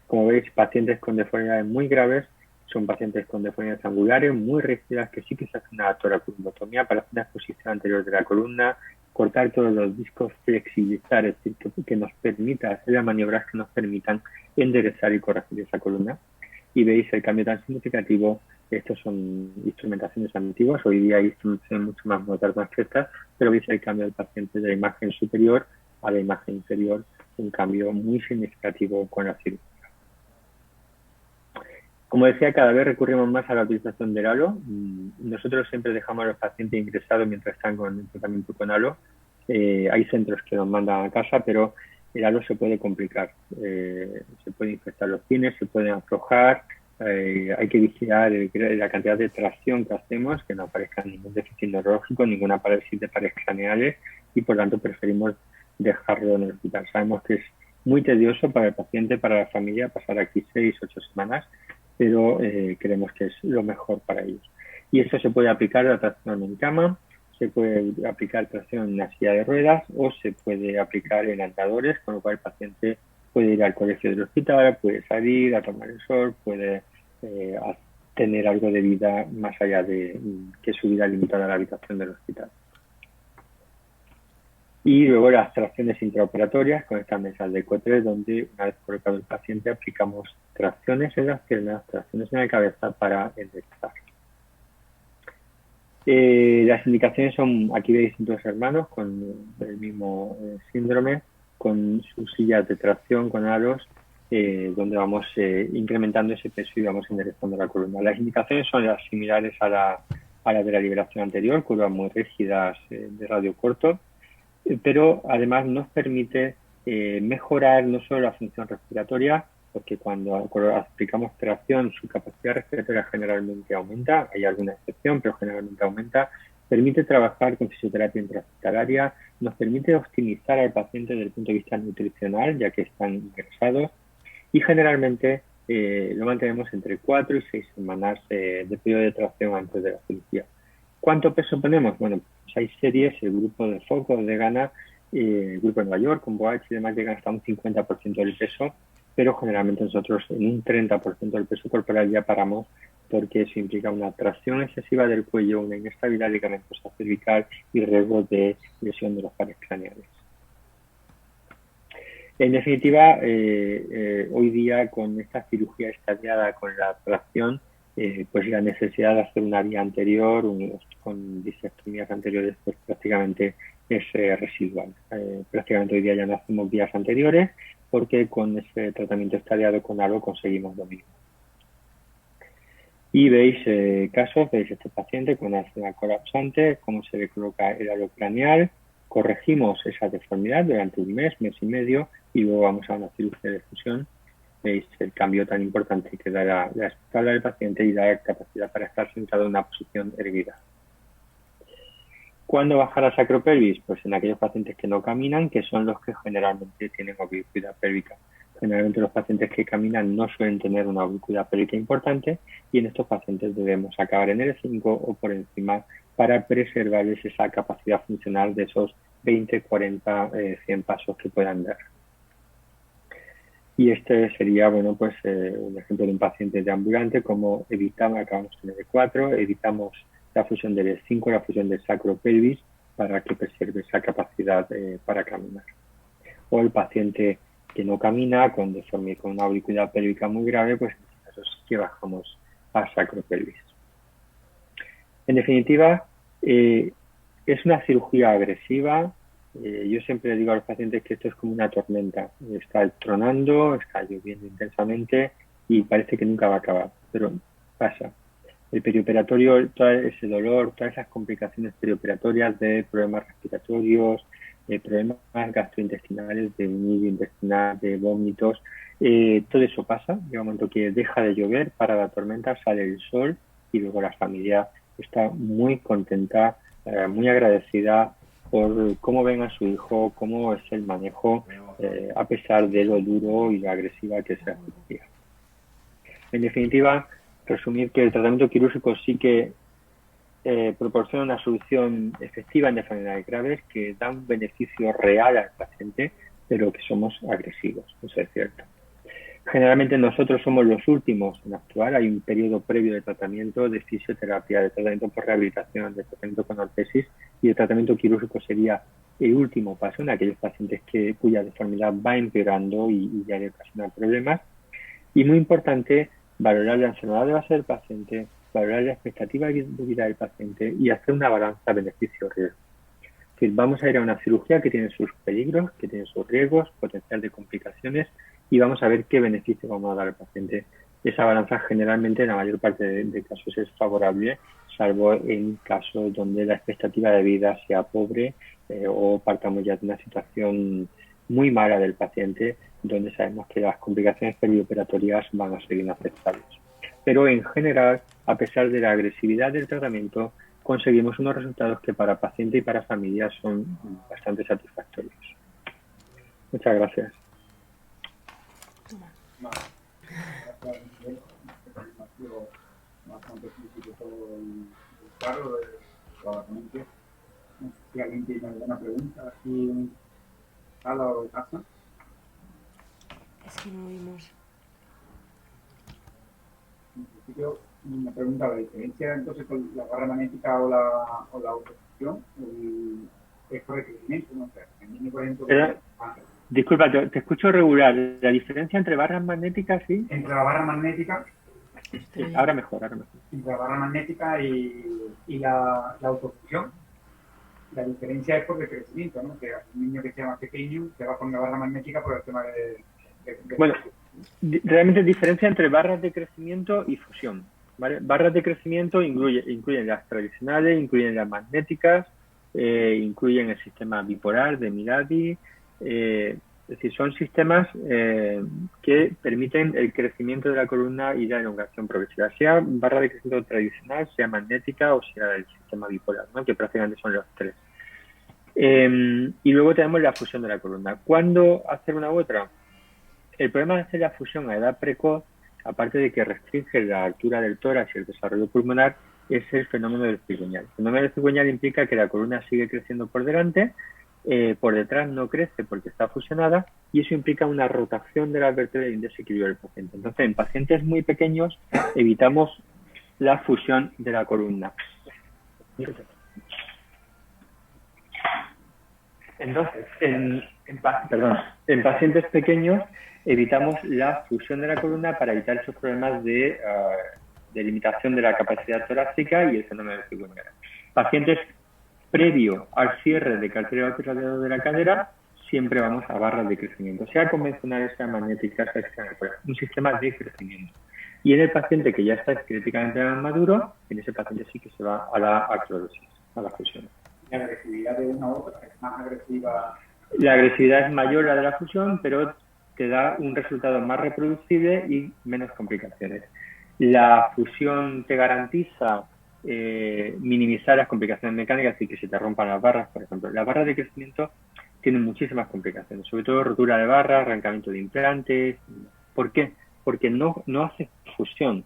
Como veis, pacientes con deformidades muy graves son pacientes con deformidades angulares muy rígidas, que sí que se hace una toracotomía para hacer una exposición anterior de la columna, cortar todos los discos, flexibilizar, es decir, que nos permita hacer las maniobras que nos permitan enderezar y corregir esa columna. Y veis el cambio tan significativo Estos son instrumentaciones antiguas, hoy día hay instrumentaciones mucho más modernas que estas, pero veis el cambio del paciente de la imagen superior a la imagen inferior, un cambio muy significativo con la cirugía. Como decía, cada vez recurrimos más a la utilización del halo. Nosotros siempre dejamos a los pacientes ingresados mientras están con el tratamiento con halo. Hay centros que nos mandan a casa, pero el halo se puede complicar. Se pueden infectar los pines, se pueden aflojar. Hay que vigilar la cantidad de tracción que hacemos, que no aparezca ningún déficit neurológico, ninguna parálisis de paredes craneales, y por tanto preferimos dejarlo en el hospital. Sabemos que es muy tedioso para el paciente, para la familia, pasar aquí 6 o 8 semanas, pero creemos que es lo mejor para ellos. Y esto se puede aplicar a tracción en cama, se puede aplicar tracción en una silla de ruedas o se puede aplicar en andadores, con lo cual el paciente puede ir al colegio del hospital, puede salir a tomar el sol, puede tener algo de vida más allá de que su vida limitada a la habitación del hospital. Y luego las tracciones intraoperatorias con estas mesas de Q3, donde una vez colocado el paciente aplicamos tracciones en las piernas, tracciones en la cabeza para enderezar. Las indicaciones son, aquí veis 2 hermanos con el mismo síndrome, con sus sillas de tracción con aros, donde vamos incrementando ese peso y vamos enderezando la columna. Las indicaciones son las similares a la de la liberación anterior, curvas muy rígidas de radio corto, pero además nos permite mejorar no solo la función respiratoria, porque cuando aplicamos tracción su capacidad respiratoria generalmente aumenta, hay alguna excepción, pero generalmente aumenta, permite trabajar con fisioterapia intrahospitalaria, nos permite optimizar al paciente desde el punto de vista nutricional, ya que están ingresados, y generalmente lo mantenemos entre 4 y 6 semanas de periodo de tracción antes de la cirugía. ¿Cuánto peso ponemos? Bueno, pues hay series, el grupo de Focus de Ghana, el grupo de Nueva York, con Boach y demás, llegan hasta un 50% del peso, pero generalmente nosotros en un 30% del peso corporal ya paramos, porque eso implica una tracción excesiva del cuello, una inestabilidad ligamentosa cervical y riesgo de lesión de los pares craneales. En definitiva, hoy día con esta cirugía estadiada con la tracción, pues la necesidad de hacer una vía anterior con disectomías anteriores pues prácticamente es residual. Prácticamente hoy día ya no hacemos vías anteriores porque con ese tratamiento estadiado con halo conseguimos lo mismo. Y veis casos, veis este paciente con una escena colapsante, cómo se le coloca el halo craneal, corregimos esa deformidad durante un mes, mes y medio, y luego vamos a una cirugía de fusión. Veis el cambio tan importante que da la espalda del paciente y da la capacidad para estar sentado en una posición erguida. ¿Cuándo baja la sacropelvis? Pues en aquellos pacientes que no caminan, que son los que generalmente tienen oblicuidad pélvica. Generalmente los pacientes que caminan no suelen tener una oblicuidad pélvica importante y en estos pacientes debemos acabar en el 5 o por encima para preservarles esa capacidad funcional de esos 20, 40, 100 pasos que puedan dar. Y este sería, bueno, pues un ejemplo de un paciente deambulante, como evitamos, acabamos en el 4, evitamos la fusión del 5, la fusión del sacropelvis, para que preserve esa capacidad para caminar. O el paciente que no camina, con una oblicuidad pélvica muy grave, pues en este caso sí que bajamos a sacropelvis. En definitiva, es una cirugía agresiva. Yo siempre digo a los pacientes que esto es como una tormenta. Está tronando, está lloviendo intensamente y parece que nunca va a acabar, pero pasa. El perioperatorio, todo ese dolor, todas esas complicaciones perioperatorias de problemas respiratorios, de problemas gastrointestinales, de unillo intestinal, de vómitos, todo eso pasa. Llega un momento que deja de llover, para la tormenta, sale el sol y luego la familia está muy contenta, muy agradecida por cómo ven a su hijo, cómo es el manejo, a pesar de lo duro y lo agresiva que es la cirugía. En definitiva, resumir que el tratamiento quirúrgico sí que proporciona una solución efectiva en enfermedades graves que da un beneficio real al paciente, pero que somos agresivos, eso es cierto. Generalmente nosotros somos los últimos en actuar. Hay un periodo previo de tratamiento, de fisioterapia, de tratamiento por rehabilitación, de tratamiento con ortesis, y el tratamiento quirúrgico sería el último paso en aquellos pacientes cuya deformidad va empeorando y ya le ocasionan problemas. Y muy importante, valorar la enfermedad de base del paciente, valorar la expectativa de vida del paciente y hacer una balanza beneficio-riesgo. Es decir, vamos a ir a una cirugía que tiene sus peligros, que tiene sus riesgos, potencial de complicaciones, y vamos a ver qué beneficio vamos a dar al paciente. Esa balanza generalmente en la mayor parte de casos es favorable, salvo en casos donde la expectativa de vida sea pobre o partamos ya de una situación muy mala del paciente, donde sabemos que las complicaciones perioperatorias van a ser inaceptables. Pero en general, a pesar de la agresividad del tratamiento, conseguimos unos resultados que para paciente y para familia son bastante satisfactorios. Muchas gracias. Bastante explícito todo el cuadro probablemente. No sé si alguien tiene alguna pregunta aquí en sala o de casa. Es que no oímos. En principio, me pregunta la diferencia entonces con la barra magnética o la autofusión, es por el crecimiento, no sé. El niño, por ejemplo, disculpa, te escucho regular. ¿La diferencia entre barras magnéticas y...? Entre la barra magnética... Ahora mejor. Entre la barra magnética y la autofusión, la diferencia es por el crecimiento, ¿no? Que un niño que sea más pequeño se va con la barra magnética por el tema de bueno, realmente diferencia entre barras de crecimiento y fusión, ¿vale? Barras de crecimiento incluyen las tradicionales, incluyen las magnéticas, incluyen el sistema bipolar de Miradi, es decir, son sistemas que permiten el crecimiento de la columna y la elongación progresiva, sea barra de crecimiento tradicional, sea magnética o sea el sistema bipolar, ¿no? Que prácticamente son los tres. Y luego tenemos la fusión de la columna. ¿Cuándo hacer una u otra? El problema de hacer la fusión a edad precoz, aparte de que restringe la altura del tórax y el desarrollo pulmonar, es el fenómeno del cigüeñal. El fenómeno del cigüeñal implica que la columna sigue creciendo por delante, por detrás no crece porque está fusionada, y eso implica una rotación de las vértebras y un desequilibrio del paciente. Entonces, en pacientes muy pequeños evitamos la fusión de la columna. Entonces, en pacientes pequeños evitamos la fusión de la columna para evitar esos problemas de limitación de la capacidad torácica y el fenómeno del cigüeñal. Pacientes previo al cierre de cartílago radiado de la cadera, siempre vamos a barras de crecimiento, sea convencional, sea magnética, sea un sistema de crecimiento. Y en el paciente que ya está críticamente más maduro, en ese paciente sí que se va a la aclorosis, a la fusión. ¿La agresividad de una u otra es más agresiva? La agresividad es mayor la de la fusión, pero te da un resultado más reproducible y menos complicaciones. La fusión te garantiza minimizar las complicaciones mecánicas y que se te rompan las barras, por ejemplo. Las barras de crecimiento tienen muchísimas complicaciones, sobre todo rotura de barras, arrancamiento de implantes. ¿Por qué? Porque no hace fusión.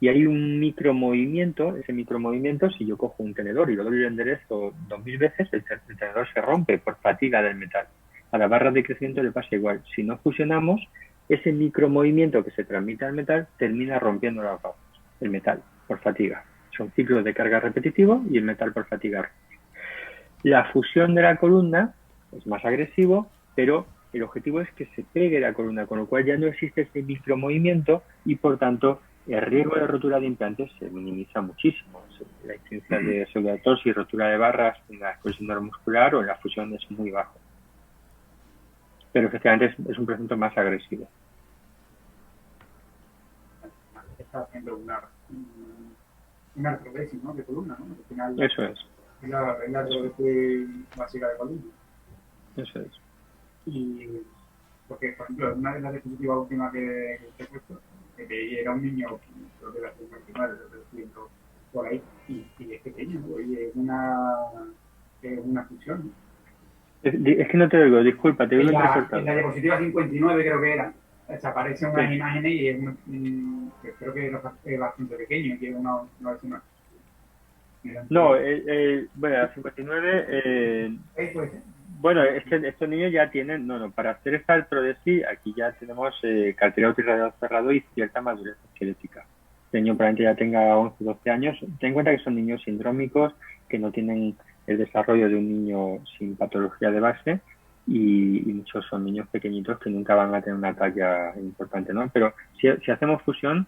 Y hay un micromovimiento, ese micromovimiento, si yo cojo un tenedor y lo doy enderezo 2000 veces, el tenedor se rompe por fatiga del metal. A las barras de crecimiento le pasa igual. Si no fusionamos, ese micromovimiento que se transmite al metal termina rompiendo las barras, el metal, por fatiga. Son ciclos de carga repetitivos y el metal por fatiga. La fusión de la columna es más agresivo, pero el objetivo es que se pegue la columna, con lo cual ya no existe ese micromovimiento y, por tanto, el riesgo de rotura de implantes se minimiza muchísimo. La incidencia de pseudoartrosis y rotura de barras en la esclerosis neuromuscular o en la fusión es muy bajo. Pero efectivamente es un procedimiento más agresivo. Está haciendo una artrodesis, ¿no? De columna, ¿no? Al final, eso es. Es la artrodesis básica de columna. Eso es. Y porque, por ejemplo, una de las diapositivas últimas que he puesto, que era un niño, creo que era el primario, por ahí, y es pequeño, ¿no? Y es una fusión, ¿no? Es que no te oigo, disculpa, te oigo entrecortado. En la diapositiva 59 creo que era, aparecen unas imágenes y es creo que es bastante pequeño, y es una versión. No, bueno, la 59, bueno, estos niños ya tienen, para hacer esta artrodesis, aquí ya tenemos cartílago irradiado cerrado y cierta madurez esquelética. El niño probablemente ya tenga 11, 12 años. Ten en cuenta que son niños sindrómicos, que no tienen el desarrollo de un niño sin patología de base, y muchos son niños pequeñitos que nunca van a tener una talla importante, ¿no? Pero si hacemos fusión,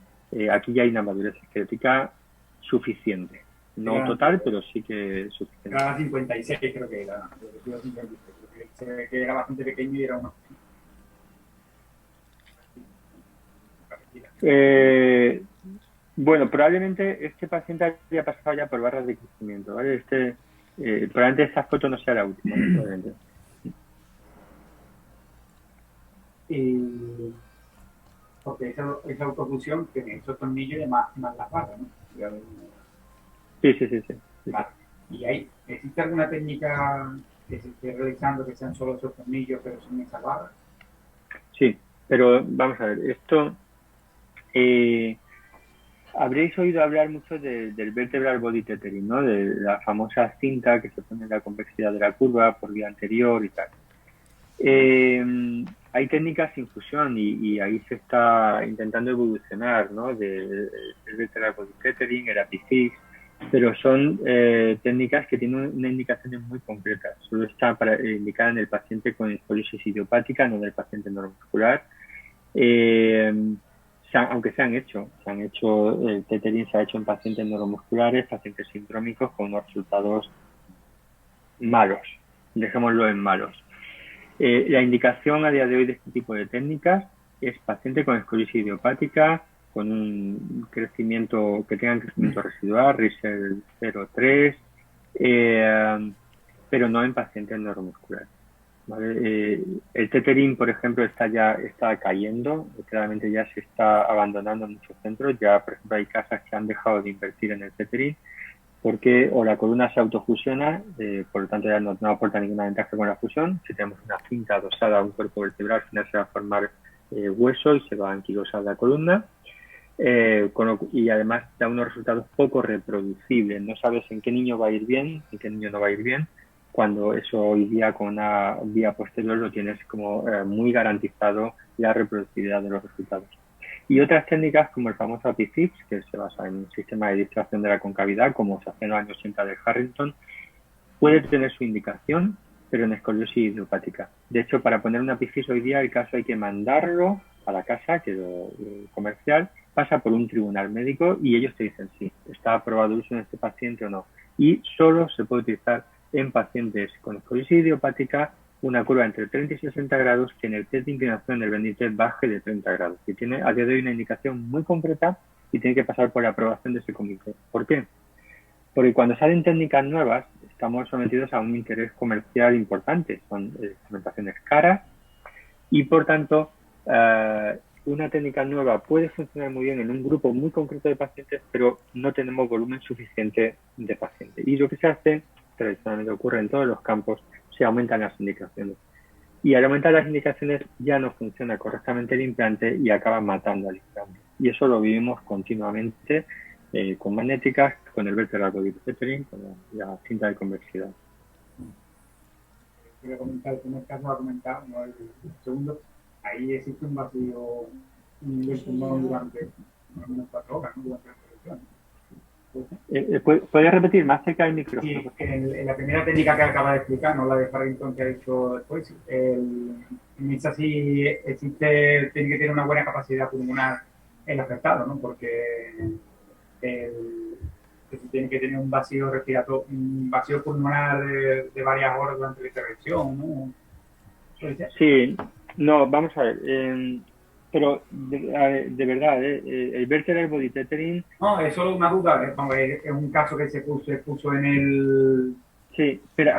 aquí ya hay una madurez esquelética suficiente. No Era, total, pero sí que suficiente. era 56, creo que era. Creo que 56, creo que se ve que era bastante pequeño y era una parecida. Bueno, probablemente este paciente haya pasado ya por barras de crecimiento, ¿vale? Probablemente esta foto no sea la última, probablemente. Y porque esa autofusión tiene esos tornillos y más las barras, ¿no? Sí. Vale. Y ahí, ¿existe alguna técnica que se esté realizando que sean solo esos tornillos, pero son esas barras? Sí, pero vamos a ver, esto... habréis oído hablar mucho del vertebral body tethering, ¿no? De la famosa cinta que se pone en la convexidad de la curva por vía anterior y tal. Hay técnicas sin fusión y ahí se está intentando evolucionar, ¿no? Del vertebral body tethering, el ApiFix, pero son técnicas que tienen una indicación muy concreta. Solo está indicada en el paciente con escoliosis idiopática, no en el paciente neuromuscular. Aunque se han hecho, el tethering se ha hecho en pacientes neuromusculares, pacientes sindrómicos con unos resultados malos, dejémoslo en malos. La indicación a día de hoy de este tipo de técnicas es paciente con escoliosis idiopática, con un crecimiento, que tengan crecimiento residual, Riesel 0,3, pero no en pacientes neuromusculares. ¿Vale? El tethering, por ejemplo, está cayendo, claramente ya se está abandonando en muchos centros, ya por ejemplo hay casas que han dejado de invertir en el tethering porque o la columna se autofusiona, por lo tanto ya no aporta ninguna ventaja con la fusión. Si tenemos una cinta adosada a un cuerpo vertebral, al final se va a formar hueso y se va a anquilosar la columna, y además da unos resultados poco reproducibles. No sabes en qué niño va a ir bien, en qué niño no va a ir bien, cuando eso hoy día con una vía posterior lo tienes como muy garantizado la reproducibilidad de los resultados. Y otras técnicas como el famoso ApiFix, que se basa en un sistema de distracción de la concavidad, como se hace en los años 80 de Harrington, puede tener su indicación, pero en escoliosis idiopática. De hecho, para poner un ApiFix hoy día, el caso hay que mandarlo a la casa, que es lo comercial, pasa por un tribunal médico y ellos te dicen si está aprobado el uso en este paciente o no. Y solo se puede utilizar en pacientes con escoliosis idiopática una curva entre 30 y 60 grados que en el test de inclinación del Benítez baje de 30 grados. Y tiene a día de hoy una indicación muy concreta y tiene que pasar por la aprobación de ese comité. ¿Por qué? Porque cuando salen técnicas nuevas estamos sometidos a un interés comercial importante. Son instrumentaciones caras y por tanto una técnica nueva puede funcionar muy bien en un grupo muy concreto de pacientes, pero no tenemos volumen suficiente de pacientes. Y lo que se hace, tradicionalmente ocurre en todos los campos, se aumentan las indicaciones. Y al aumentar las indicaciones ya no funciona correctamente el implante y acaba matando al implante. Y eso lo vivimos continuamente con magnéticas, con el vertebral body tethering, con la cinta de convexidad. Voy a comentar el primer caso, a comentar, no el segundo. Ahí existe un vacío, un nivel pulmón durante más o menos 4 horas, ¿no? Durante la operación. ¿Puedes repetir más cerca del micrófono? Sí, en la primera técnica que acaba de explicar, no la de Harrington que ha dicho después, en esa sí existe, tiene que tener una buena capacidad pulmonar el afectado, ¿no? Porque tiene que tener un vacío respiratorio, un vacío pulmonar de varias horas durante la intervención, ¿no? Sí, no, vamos a ver. Pero de verdad, el vertebral body tethering. No, es solo una duda. Es un caso que se puso en el. Sí, pero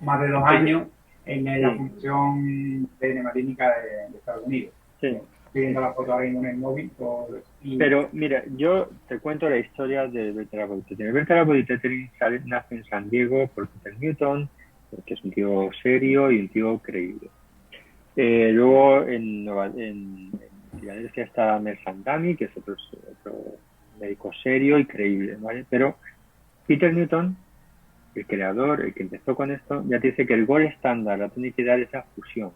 más de 2 años en la función de hematínica de Estados Unidos. Sí. Estoy viendo la foto ahora mismo en el móvil. Pero mira, yo te cuento la historia del vertebral body tethering. El vertebral body tethering nace en San Diego por Peter Newton, que es un tío serio y un tío creíble. Luego en Filadelfia está Mersandami, que es otro médico serio y creíble, ¿vale? Pero Peter Newton, el creador, el que empezó con esto, ya te dice que el gold estándar, la técnica ideal es la fusión.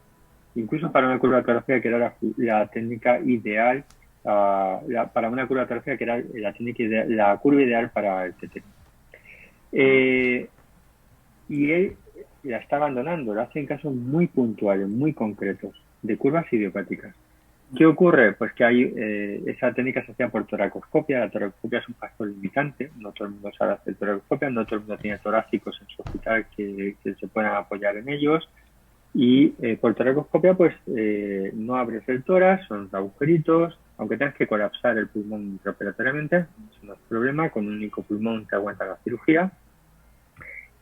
Incluso para una curva torácica que era la técnica ideal, para una curva torácica que era la curva ideal para el TT. Y él la está abandonando, lo hace en casos muy puntuales, muy concretos, de curvas idiopáticas. ¿Qué ocurre? Pues que hay esa técnica se hacía por toracoscopia. La toracoscopia es un factor limitante. No todo el mundo sabe hacer toracoscopia, no todo el mundo tiene torácicos en su hospital que se puedan apoyar en ellos. Y por toracoscopia, pues no abres el tórax, son agujeritos, aunque tengas que colapsar el pulmón intraoperatoriamente, eso no es problema, con un único pulmón que aguanta la cirugía.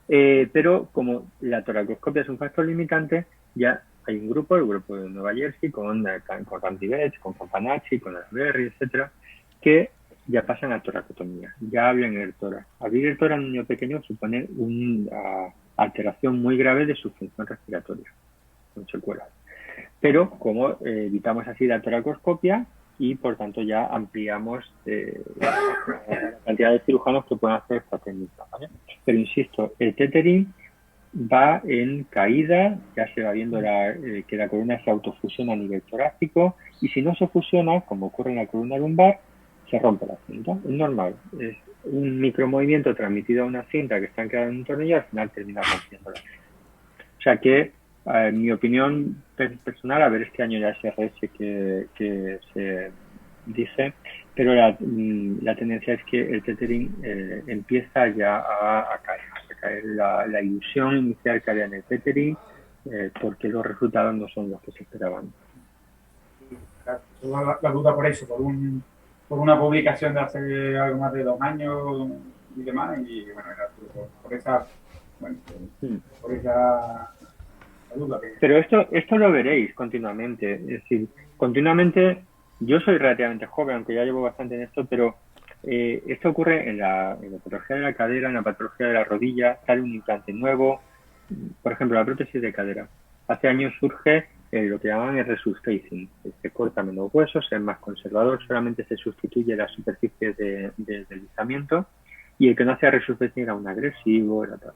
Pero como la toracoscopia es un factor limitante, ya hay un grupo, el grupo de Nueva Jersey, con Randy Betts, con Campanacci, con Asberry, etcétera, que ya pasan a toracotomía, ya abren el tórax. Abrir el tórax en un niño pequeño supone una alteración muy grave de su función respiratoria, con secuelas. Pero como evitamos así la toracoscopia y por tanto ya ampliamos la cantidad de cirujanos que pueden hacer esta técnica, ¿vale? Pero insisto, el tethering va en caída, ya se va viendo que la columna se autofusiona a nivel torácico, y si no se fusiona, como ocurre en la columna lumbar, se rompe la cinta. Es normal, es un micromovimiento transmitido a una cinta que está anclada en un tornillo y al final termina rompiéndola. O sea que, en mi opinión personal, a ver este año ya SRS que se dice, pero la tendencia es que el tethering empieza ya a caer. La ilusión inicial que había en el tethering, porque los resultados no son los que se esperaban. La duda por eso, por una publicación de hace algo más de 2 años y demás, y bueno, era por esa, bueno, por esa duda. Pero esto lo veréis continuamente, es decir, continuamente. Yo soy relativamente joven, aunque ya llevo bastante en esto, pero esto ocurre en la patología de la cadera, en la patología de la rodilla, sale un implante nuevo, por ejemplo, la prótesis de cadera. Hace años surge lo que llaman el resurfacing, se corta menos huesos, es más conservador, solamente se sustituye la superficie de deslizamiento, y el que no hacía resurfacing era un agresivo, era tal.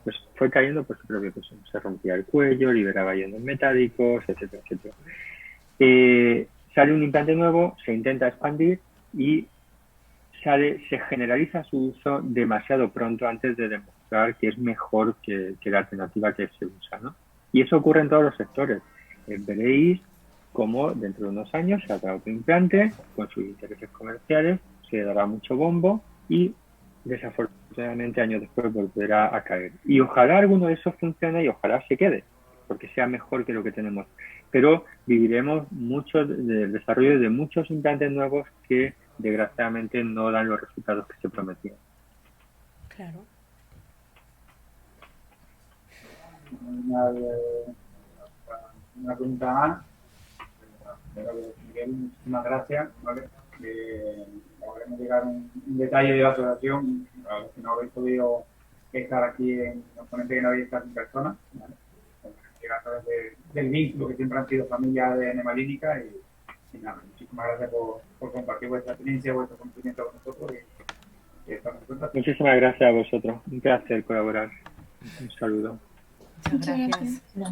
Pues fue cayendo por su propio peso, se rompía el cuello, liberaba iones metálicos, etcétera, etcétera. Sale un implante nuevo, se intenta expandir y se generaliza su uso demasiado pronto antes de demostrar que es mejor que la alternativa que se usa, ¿no? Y eso ocurre en todos los sectores. Veréis cómo dentro de unos años se hará otro implante con sus intereses comerciales, se dará mucho bombo y desafortunadamente años después volverá a caer. Y ojalá alguno de esos funcione y ojalá se quede, porque sea mejor que lo que tenemos. Pero viviremos mucho del desarrollo de muchos implantes nuevos que desgraciadamente no dan los resultados que se prometían. Claro. Una pregunta más. Miguel, muchísimas gracias. ¿Vale? Logremos llegar a un detalle de la asociación, a los que no habéis podido estar aquí en los ponentes que no habéis estado en persona, ¿vale? A través del vínculo que siempre han sido familia de Nemalínica y nada, muchísimas gracias por compartir vuestra experiencia, vuestro conocimiento con nosotros y estamos en contacto. Muchísimas gracias a vosotros, un placer colaborar. Un saludo. Muchas gracias.